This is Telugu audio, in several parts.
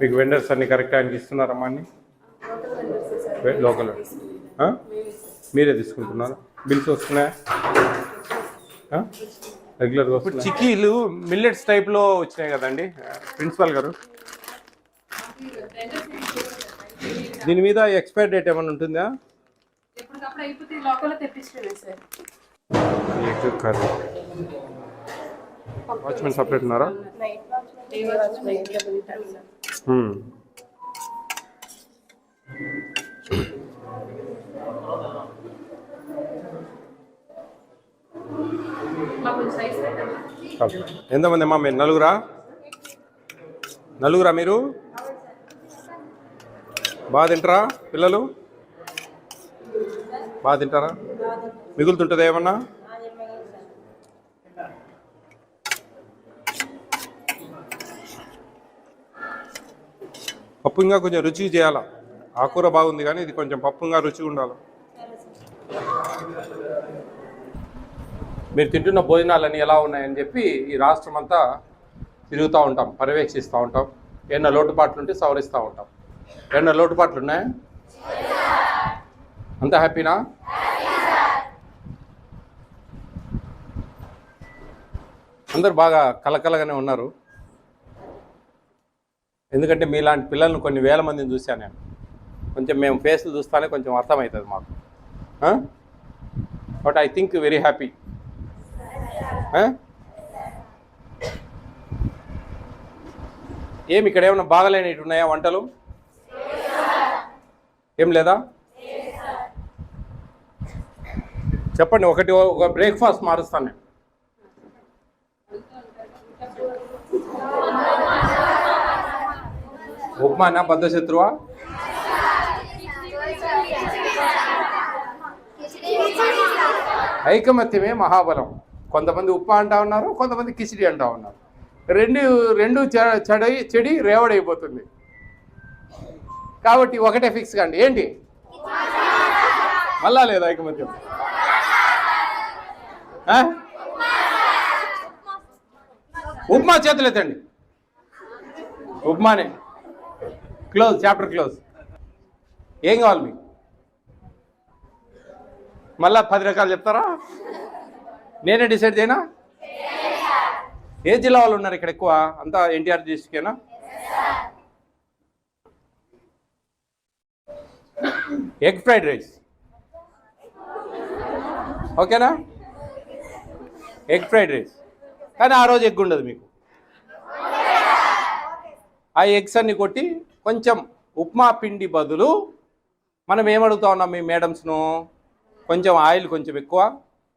మీకు వెండర్స్ అన్ని కరెక్ట్ ఆయనకి ఇస్తున్నారమ్మా అన్ని లోకల్ మీరే తీసుకుంటున్నారా? బిల్స్ వస్తున్నాయా రెగ్యులర్గా? ఇప్పుడు చిక్కీలు మిల్లెట్స్ టైప్లో వచ్చినాయి కదండి ప్రిన్సిపల్ గారు, దీని మీద ఎక్స్పైర్ డేట్ ఏమైనా ఉంటుందా? వాచ్మెన్ సపరేట్ ఉన్నారా? ఎంతమంది అమ్మా మీరు? నలుగురా మీరు? బాగా తింటారా పిల్లలు? బాగా తింటారా? మిగులుతుంటుందా ఏమన్నా? పప్పు ఇంకా కొంచెం రుచిగా చేయాలా. ఆకూర బాగుంది కానీ ఇది కొంచెం పప్పు ఇంకా రుచిగా ఉండాలి. మీరు తింటున్న భోజనాలన్నీ ఎలా ఉన్నాయని చెప్పి ఈ రాష్ట్రం అంతా తిరుగుతూ ఉంటాం, పర్యవేక్షిస్తూ ఉంటాం. ఏమన్నా లోటుపాట్లు ఉంటే సవరిస్తూ ఉంటాం. ఏమన్నా లోటుపాట్లు ఉన్నాయా? అంత హ్యాపీనా? అందరు బాగా కలకలగానే ఉన్నారు. ఎందుకంటే మీలాంటి పిల్లలను కొన్ని వేల మందిని చూశాను నేను. కొంచెం మేము ఫేస్లు చూస్తానే కొంచెం అర్థమవుతుంది మాకు. But I think very happy. ఏమి ఇక్కడ ఏమైనా బాగలేనివి ఉన్నాయా వంటలు? ఏం లేదా? చెప్పండి, ఒక బ్రేక్ఫాస్ట్ మారుస్తాను నేను. ఉప్మానా బద్ధశత్రువా? ఐకమత్యమే మహాబలం. కొంతమంది ఉప్మా అంటా ఉన్నారు, కొంతమంది కిచిడి అంటా ఉన్నారు. రెండు చెడి రేవడైపోతుంది. కాబట్టి ఒకటే ఫిక్స్ కండి. ఏంటి మళ్ళా లేదు ఐకమత్యం? ఉప్మా చేతులు ఎత్తండి. ఉప్మానే. Close, chapter close. ఏం కావాలి మీకు? మళ్ళా 10 రకాలు చెప్తారా? నేనే డిసైడ్ చేయనా? ఏ జిల్లా వాళ్ళు ఉన్నారు ఇక్కడ ఎక్కువ? అంతా ఎన్టీఆర్ డిస్ట్రిక్టేనా? ఎగ్ ఫ్రైడ్ రైస్ ఓకేనా? Egg fried rice. కానీ ఆ రోజు ఎగ్ ఉండదు మీకు. ఆ ఎగ్స్ అన్ని కొట్టి కొంచెం ఉప్మా పిండి బదులు మనం ఏమడుగుతా ఉన్నాం మీ మేడమ్స్ను? కొంచెం ఆయిల్ కొంచెం ఎక్కువ,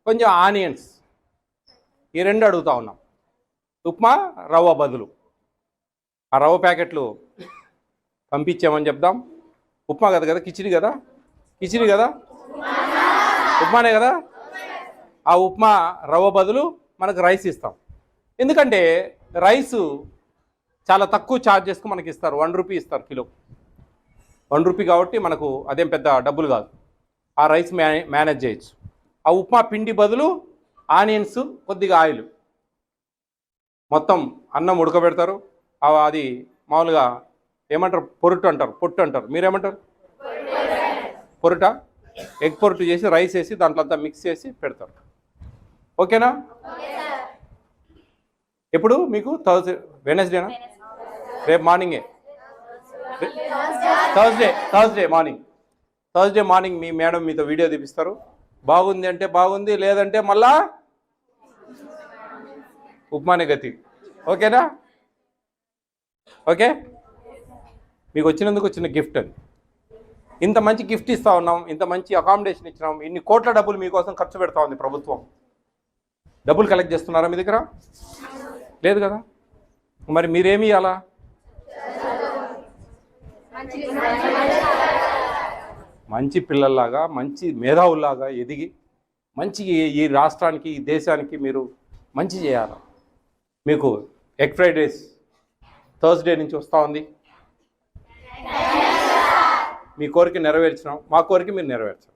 కొంచెం ఆనియన్స్, ఈ 2 అడుగుతూ ఉన్నాం. ఉప్మా రవ్వ బదులు ఆ రవ్వ ప్యాకెట్లు పంపించామని చెప్దాం. ఉప్మా కదా, కిచిడి కదా, ఉప్మానే కదా. ఆ ఉప్మా రవ్వ బదులు మనకు రైస్ ఇస్తాం. ఎందుకంటే రైసు చాలా తక్కువ ఛార్జెస్కు మనకి ఇస్తారు. 1 రూపీ ఇస్తారు కిలో. 1 రూపీ కాబట్టి మనకు అదేం పెద్ద డబ్బులు కాదు. ఆ రైస్ మేనేజ్ చేయొచ్చు. ఆ ఉప్మా పిండి బదులు ఆనియన్స్, కొద్దిగా ఆయిల్, మొత్తం అన్నం ఉడకబెడతారు. అది మామూలుగా ఏమంటారు? పొట్టు అంటారు. మీరేమంటారు? పొరుట. ఎగ్ పొరుటు చేసి రైస్ వేసి దాంట్లో అంతా మిక్స్ చేసి పెడతారు. ఓకేనా? ఎప్పుడు మీకు? వెనస్డేనా? రేపు మార్నింగే. థర్స్డే మార్నింగ్ మీ మేడం మీతో వీడియో తీపిస్తారు. బాగుంది అంటే బాగుంది, లేదంటే మళ్ళా ఉప్మానే గతి. ఓకేనా? ఓకే. మీకు వచ్చినందుకు వచ్చిన గిఫ్ట్ అది. ఇంత మంచి గిఫ్ట్ ఇస్తూ ఉన్నాం, ఇంత మంచి అకామిడేషన్ ఇచ్చినాం, ఇన్ని కోట్ల డబ్బులు మీకోసం ఖర్చు పెడతా ఉంది ప్రభుత్వం. డబ్బులు కలెక్ట్ చేస్తున్నారా మీ దగ్గర? లేదు కదా. మరి మీరేమి ఇవ్వాలా? మంచి పిల్లల్లాగా, మంచి మేధావుల్లాగా ఎదిగి మంచి ఈ రాష్ట్రానికి, ఈ దేశానికి మీరు మంచి చేయాలి. మీకు ఎగ్ ఫ్రైడ్ రైస్ థర్స్డే నుంచి వస్తూ ఉంది. మీ కోరిక నెరవేర్చినాం, మా కోరిక మీరు నెరవేర్చాం.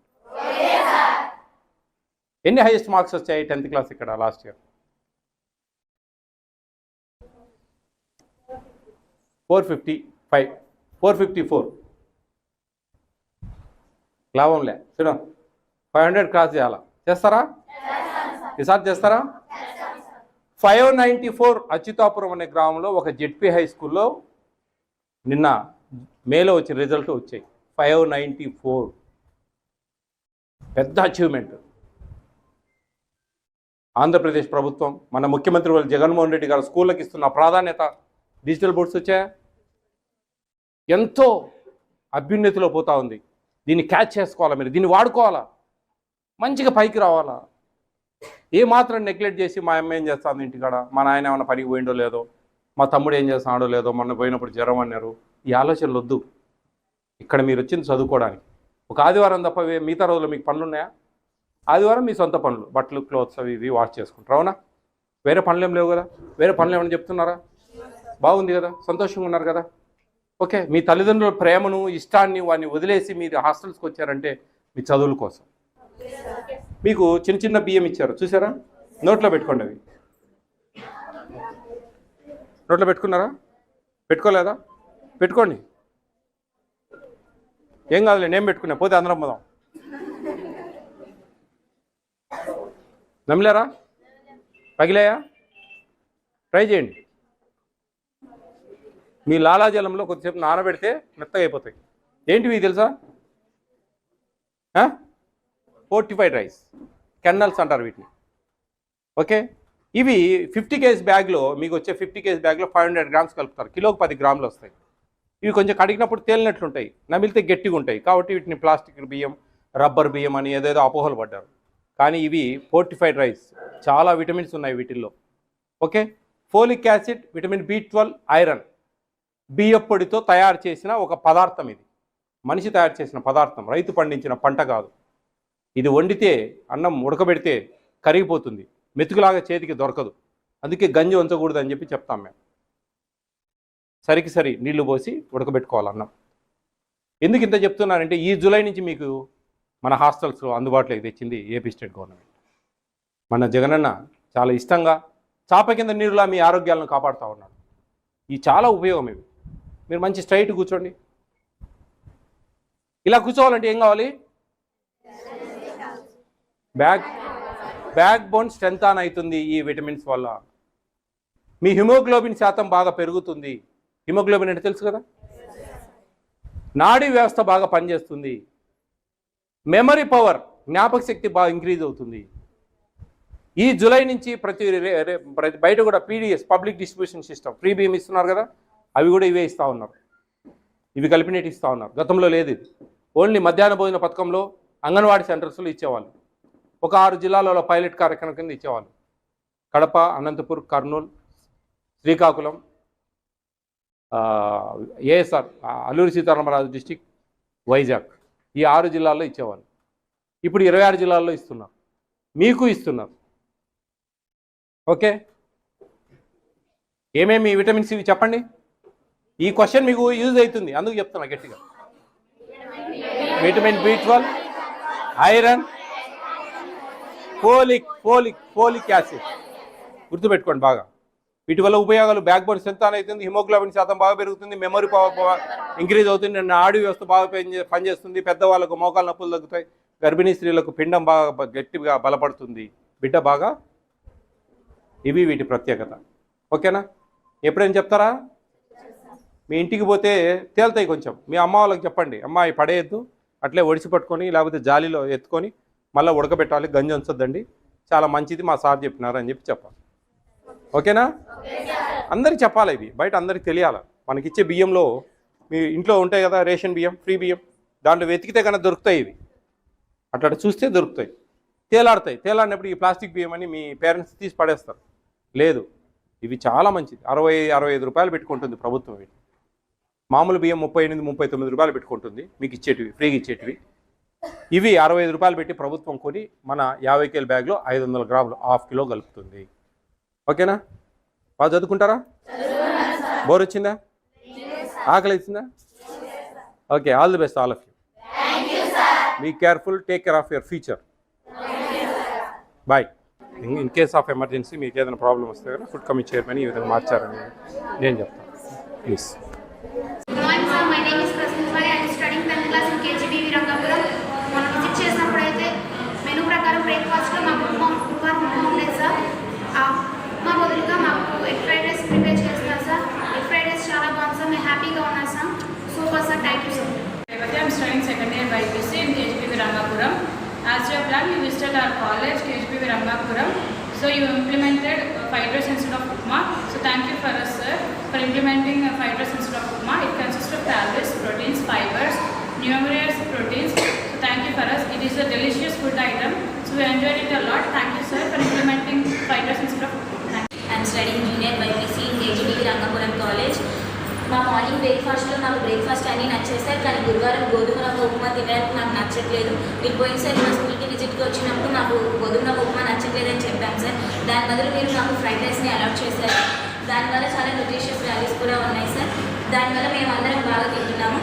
ఎన్ని హైయెస్ట్ మార్క్స్ వచ్చాయి 10th క్లాస్ ఇక్కడ లాస్ట్ ఇయర్? 450. 454 లాభంలే చూడ 500 క్రాస్ చేయాలా, చేస్తారా? ఈసారి చేస్తారా? 594 అచ్యుతాపురం అనే గ్రామంలో ఒక జెడ్పీ హై స్కూల్లో నిన్న మేలో వచ్చిన రిజల్ట్ వచ్చాయి. 594 పెద్ద అచీవ్మెంట్. ఆంధ్రప్రదేశ్ ప్రభుత్వం మన ముఖ్యమంత్రి వాళ్ళు జగన్మోహన్ రెడ్డి గారు స్కూళ్ళకి ఇస్తున్న ప్రాధాన్యత, డిజిటల్ బోర్డ్స్ వచ్చాయా, ఎంతో అభ్యున్నతిలో పోతా ఉంది. దీన్ని క్యాచ్ చేసుకోవాలా, మీరు దీన్ని వాడుకోవాలా, మంచిగా పైకి రావాలా. ఏ మాత్రం నెగ్లెక్ట్ చేసి మా అమ్మ ఏం చేస్తుంది ఇంటికాడ, మా నాయన ఏమైనా పనికి పోయిండో లేదో, మా తమ్ముడు ఏం చేస్తున్నాడో లేదో, మొన్న పోయినప్పుడు జ్వరం అన్నారు, ఈ ఆలోచనలు వద్దు. ఇక్కడ మీరు వచ్చింది చదువుకోవడానికి. ఒక ఆదివారం తప్ప మిగతా రోజుల్లో మీకు పనులు ఉన్నాయా? ఆదివారం మీ సొంత పనులు, బట్టలు, క్లోత్స్ అవి ఇవి వాష్ చేసుకుంటారు, అవునా? వేరే పనులు ఏం లేవు కదా? వేరే పనులు ఏమైనా చెప్తున్నారా? బాగుంది కదా, సంతోషంగా ఉన్నారు కదా. ఓకే, మీ తల్లిదండ్రుల ప్రేమను, ఇష్టాన్ని వాడిని వదిలేసి మీరు హాస్టల్స్కి వచ్చారంటే మీ చదువుల కోసం. మీకు చిన్న చిన్న బియ్యం ఇచ్చారు చూసారా, నోట్లో పెట్టుకోండి. అవి నోట్లో పెట్టుకున్నారా? పెట్టుకోలేదా? పెట్టుకోండి, ఏం కాదులే, నేను పెట్టుకున్నా, పోతే అందరం పోదాం. నమ్మలేరా? పగిలాయా? ట్రై చేయండి. మీ లాలాజలంలో కొద్దిసేపు నానబెడితే మెత్తగా అయిపోతాయి. ఏంటివి తెలుసా? ఫోర్టిఫైడ్ రైస్ కెన్నల్స్ అంటారు వీటిని. ఓకే, ఇవి 50 kg బ్యాగ్లో, మీకు వచ్చే 50 kg బ్యాగ్లో 500 grams కలుపుతారు. కిలోకి 10 గ్రాములు వస్తాయి. ఇవి కొంచెం కడిగినప్పుడు తేలినట్లుంటాయి, నమిలితే గట్టిగా ఉంటాయి. కాబట్టి వీటిని ప్లాస్టిక్ బియ్యం, రబ్బర్ బియ్యం అని ఏదేదో అపోహలు పడ్డారు. కానీ ఇవి ఫోర్టిఫైడ్ రైస్, చాలా విటమిన్స్ ఉన్నాయి వీటిల్లో. Okay, folic acid, vitamin B12, iron. బియ్యప్పొడితో తయారు చేసిన ఒక పదార్థం ఇది. మనిషి తయారు చేసిన పదార్థం, రైతు పండించిన పంట కాదు. ఇది వండితే, అన్నం ఉడకబెడితే కరిగిపోతుంది, మెతుకులాగా చేతికి దొరకదు. అందుకే గంజి ఉంచకూడదు అని చెప్పి చెప్తాం మేము. సరికి సరి నీళ్లు పోసి ఉడకబెట్టుకోవాలి అన్నం. ఎందుకు ఇంత చెప్తున్నానంటే, ఈ జూలై నుంచి మీకు మన హాస్టల్స్లో అందుబాటులోకి తెచ్చింది ఏపీ స్టేట్ గవర్నమెంట్. మన జగనన్న చాలా ఇష్టంగా చాప కింద నీరులా మీ ఆరోగ్యాలను కాపాడుతూ ఉన్నాడు. ఈ చాలా ఉపయోగం ఇవి. మీరు మంచి స్ట్రైట్ కూర్చోండి. ఇలా కూర్చోవాలంటే ఏం కావాలి? బ్యాక్ బోన్ స్ట్రెంత్ ఆన్ అవుతుంది ఈ విటమిన్స్ వల్ల. మీ హిమోగ్లోబిన్ శాతం బాగా పెరుగుతుంది. హిమోగ్లోబిన్ అంటే తెలుసు కదా, నాడీ వ్యవస్థ బాగా పనిచేస్తుంది. మెమరీ పవర్, జ్ఞాపక శక్తి బాగా ఇంక్రీజ్ అవుతుంది. ఈ జూలై నుంచి ప్రతి బయట కూడా PDS, public distribution system, free బియ్యం ఇస్తున్నారు కదా, అవి కూడా ఇవే ఇస్తూ ఉన్నారు. ఇవి కలిపినట్టు ఇస్తూ ఉన్నారు. గతంలో లేదు ఇది. ఓన్లీ మధ్యాహ్న భోజన పథకంలో అంగన్వాడీ సెంటర్స్లో ఇచ్చేవాళ్ళు. ఒక 6 జిల్లాలలో పైలట్ కార్యక్రమం కింద ఇచ్చేవాళ్ళు. కడప, అనంతపూర్, కర్నూలు, శ్రీకాకుళం, ఏఎస్ఆర్ అల్లూరి సీతారామరాజు డిస్టిక్, వైజాగ్, ఈ 6 జిల్లాల్లో ఇచ్చేవాళ్ళు. ఇప్పుడు 26 జిల్లాల్లో ఇస్తున్నారు, మీకు ఇస్తున్నారు. ఓకే, ఏమేమి విటమిన్స్ ఇవి చెప్పండి. ఈ క్వశ్చన్ మీకు యూజ్ అవుతుంది, అందుకు చెప్తున్నా గట్టిగా. Vitamin B12, iron, folic acid గుర్తుపెట్టుకోండి బాగా. వీటి వల్ల ఉపయోగాలు: బ్యాక్ బోన్ స్ట్రెంత్ అవుతుంది, హిమోగ్లోబిన్ శాతం బాగా పెరుగుతుంది, మెమరీ పవర్ ఇంక్రీజ్ అవుతుంది, నాడీ వ్యవస్థ బాగా పనిచేస్తుంది, పెద్దవాళ్ళకు మోకాలు నొప్పులు తగ్గుతాయి, గర్భిణీ స్త్రీలకు పిండం బాగా గట్టిగా బలపడుతుంది, బిడ్డ బాగా. ఇవి వీటి ప్రత్యేకత. ఓకేనా? ఎప్పుడైనా చెప్తారా? మీ ఇంటికి పోతే తేలుతాయి కొంచెం. మీ అమ్మ వాళ్ళకి చెప్పండి, అమ్మ ఈ పడేయద్దు, అట్లే ఒడిసి పట్టుకొని లేకపోతే జాలీలో ఎత్తుకొని మళ్ళీ ఉడకబెట్టాలి, గంజి ఉంచొద్దండి, చాలా మంచిది మా సార్ చెప్పినారు అని చెప్పి చెప్పాలి. ఓకేనా? అందరికి చెప్పాలి ఇవి, బయట అందరికి తెలియాలి. మనకిచ్చే బియ్యంలో, మీ ఇంట్లో ఉంటాయి కదా రేషన్ బియ్యం, ఫ్రీ బియ్యం, దాంట్లో వెతికితే కన్నా దొరుకుతాయి ఇవి. అట్లా చూస్తే దొరుకుతాయి. తేలాడతాయి. తేలాడినప్పుడు ఈ ప్లాస్టిక్ బియ్యం అని మీ పేరెంట్స్ తీసి పడేస్తారు. లేదు, ఇవి చాలా మంచిది. 60-65 రూపాయలు పెట్టుకుంటుంది ప్రభుత్వం. వీటి మామూలు బియ్యం 38-39 రూపాయలు పెట్టుకుంటుంది మీకు ఇచ్చేటివి, ఫ్రీగా ఇచ్చేటివి. ఇవి 65 రూపాయలు పెట్టి ప్రభుత్వం కొని మన 50 kg బ్యాగ్లో 500 గ్రాములు, ½ కిలో కలుపుతుంది. ఓకేనా? బాగా చదువుకుంటారా? బోర్ వచ్చిందా? ఆకలి ఇచ్చిందా? Okay, all the best all of you. Be careful, take care of your future. Bye. In case of emergency మీకు ఏదైనా ప్రాబ్లం వస్తే కదా ఫుడ్ కమిటీ చైర్మన్ ఈ విధంగా మార్చారని నేను చెప్తాను. ప్లీజ్. బ్రేక్ఫాస్ట్లో మాకు ఉప్మా ఉండేది సార్. ఉప్మా బదులుగా మాకు ఎగ్ ఫ్రైడ్ రైస్ ప్రిపేర్ చేస్తున్నారు సార్. ఎగ్ ఫ్రైడ్ రైస్ చాలా బాగుంది సార్. మేము హ్యాపీగా ఉన్నాం sir. Super sir. Thank you sir. I'm studying second year by BC in KGPV Rangapuram. As your plan, you visited our college, KGPV Rangapuram. So you implemented fried rice instead of upma. So thank you for us, sir, for implementing fried rice instead of upma. It consists of calories, proteins, fibers, numerous proteins. So thank you for us. It is a delicious food item. So we enjoyed it a lot. Thank you, sir, for implementing fried rice instead of upma. I'm studying junior by BC in KGPV Rangapuram College. మా మార్నింగ్ బ్రేక్ఫాస్ట్లో నాకు బ్రేక్ఫాస్ట్ అన్నీ నచ్చేసారు, కానీ గురువారం గోధుమ రవ్వ ఉప్మా తినడానికి నాకు నచ్చట్లేదు. మీరు పోయినసారి మా స్కూల్కి విజిట్కి వచ్చినప్పుడు నాకు గోధుమ రవ్వ ఉప్మా నచ్చట్లేదని చెప్పాను సార్. దాని బదులు మీరు నాకు ఫ్రైడ్ రైస్ని అలాట్ చేశారు. దానివల్ల చాలా న్యూట్రిషియస్ వాల్యూస్ కూడా ఉన్నాయి సార్. దానివల్ల మేము అందరం బాగా తింటున్నాము.